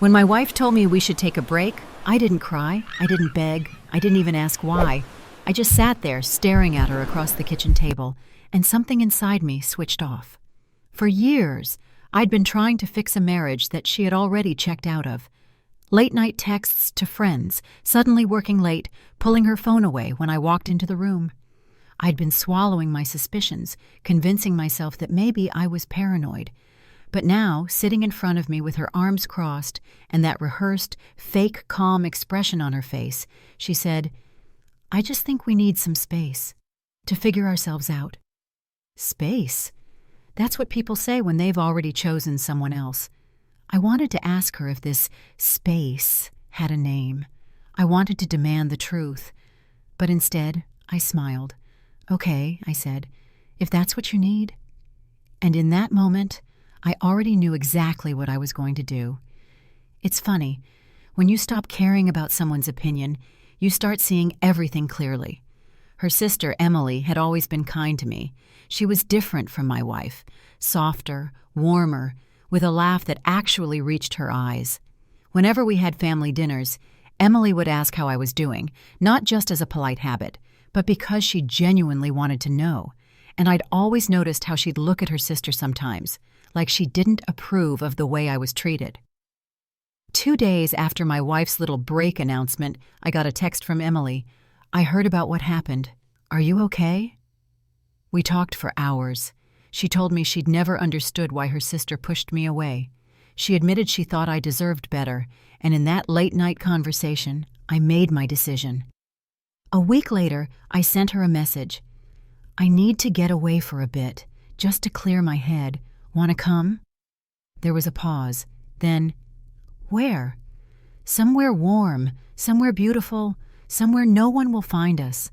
When my wife told me we should take a break, I didn't cry, I didn't beg, I didn't even ask why. I just sat there staring at her across the kitchen table, and something inside me switched off. For years, I'd been trying to fix a marriage that she had already checked out of. Late-night texts to friends, suddenly working late, pulling her phone away when I walked into the room. I'd been swallowing my suspicions, convincing myself that maybe I was paranoid. But now, sitting in front of me with her arms crossed and that rehearsed, fake calm expression on her face, she said, "I just think we need some space to figure ourselves out." Space? That's what people say when they've already chosen someone else. I wanted to ask her if this space had a name. I wanted to demand the truth. But instead, I smiled. "Okay," I said, "if that's what you need." And in that moment, I already knew exactly what I was going to do. It's funny, when you stop caring about someone's opinion, you start seeing everything clearly. Her sister, Emily, had always been kind to me. She was different from my wife, softer, warmer, with a laugh that actually reached her eyes. Whenever we had family dinners, Emily would ask how I was doing, not just as a polite habit, but because she genuinely wanted to know. And I'd always noticed how she'd look at her sister sometimes, like she didn't approve of the way I was treated. 2 days after my wife's little break announcement, I got a text from Emily. "I heard about what happened. Are you okay?" We talked for hours. She told me she'd never understood why her sister pushed me away. She admitted she thought I deserved better, and in that late-night conversation, I made my decision. A week later, I sent her a message. "I need to get away for a bit, just to clear my head. Want to come?" There was a pause. Then, "Where?" "Somewhere warm, somewhere beautiful, somewhere no one will find us."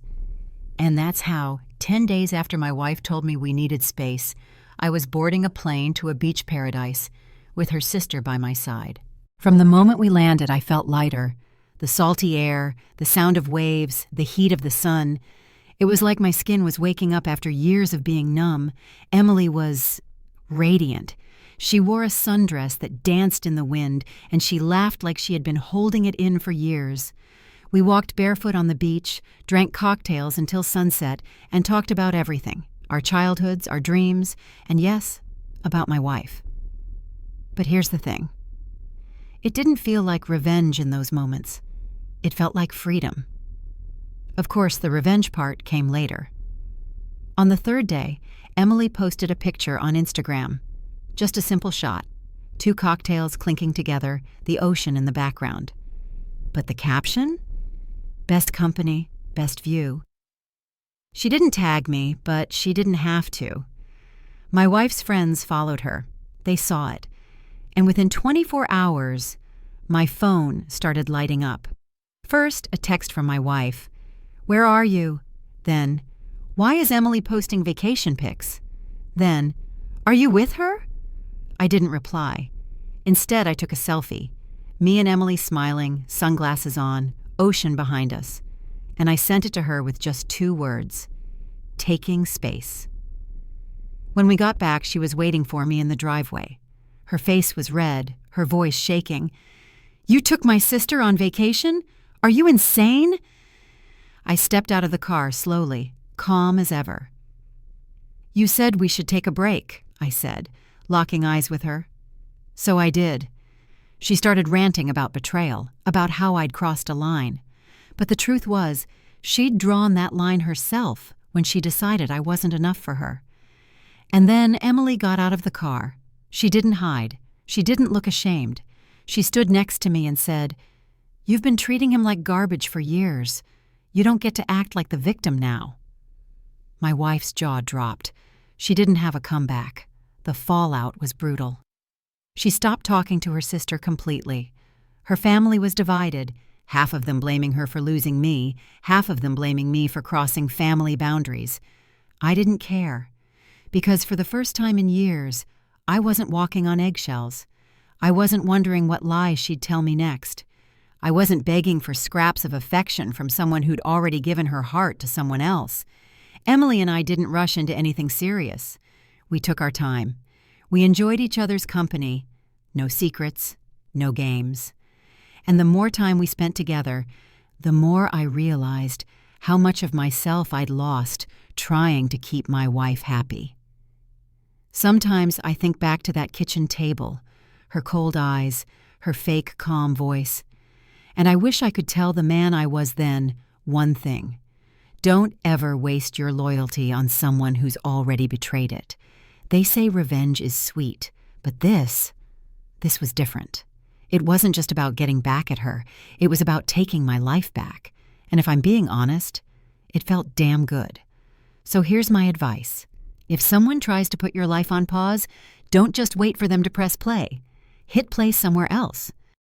And that's how, 10 days after my wife told me we needed space, I was boarding a plane to a beach paradise, with her sister by my side. From the moment we landed, I felt lighter. The salty air, the sound of waves, the heat of the sun. It was like my skin was waking up after years of being numb. Emily was radiant. She wore a sundress that danced in the wind, and she laughed like she had been holding it in for years. We walked barefoot on the beach, drank cocktails until sunset, and talked about everything, our childhoods, our dreams, and yes, about my wife. But here's the thing. It didn't feel like revenge in those moments. It felt like freedom. Of course, the revenge part came later. On the third day, Emily posted a picture on Instagram. Just a simple shot. 2 cocktails clinking together, the ocean in the background. But the caption? Best company, best view. She didn't tag me, but she didn't have to. My wife's friends followed her. They saw it. And within 24 hours, my phone started lighting up. First, a text from my wife. "Where are you?" Then, "Why is Emily posting vacation pics?" Then, "Are you with her?" I didn't reply. Instead, I took a selfie. Me and Emily smiling, sunglasses on, ocean behind us. And I sent it to her with just 2 words. Taking space. When we got back, she was waiting for me in the driveway. Her face was red, her voice shaking. "You took my sister on vacation? Are you insane?" I stepped out of the car slowly, calm as ever. "You said we should take a break," I said, locking eyes with her. So I did. She started ranting about betrayal, about how I'd crossed a line. But the truth was, she'd drawn that line herself when she decided I wasn't enough for her. And then Emily got out of the car. She didn't hide. She didn't look ashamed. She stood next to me and said, "You've been treating him like garbage for years. You don't get to act like the victim now." My wife's jaw dropped. She didn't have a comeback. The fallout was brutal. She stopped talking to her sister completely. Her family was divided, half of them blaming her for losing me, half of them blaming me for crossing family boundaries. I didn't care, because for the first time in years, I wasn't walking on eggshells. I wasn't wondering what lies she'd tell me next. I wasn't begging for scraps of affection from someone who'd already given her heart to someone else. Emily and I didn't rush into anything serious. We took our time. We enjoyed each other's company. No secrets, no games. And the more time we spent together, the more I realized how much of myself I'd lost trying to keep my wife happy. Sometimes I think back to that kitchen table, her cold eyes, her fake calm voice, and I wish I could tell the man I was then one thing. Don't ever waste your loyalty on someone who's already betrayed it. They say revenge is sweet, but this was different. It wasn't just about getting back at her. It was about taking my life back. And if I'm being honest, it felt damn good. So here's my advice. If someone tries to put your life on pause, don't just wait for them to press play. Hit play somewhere else.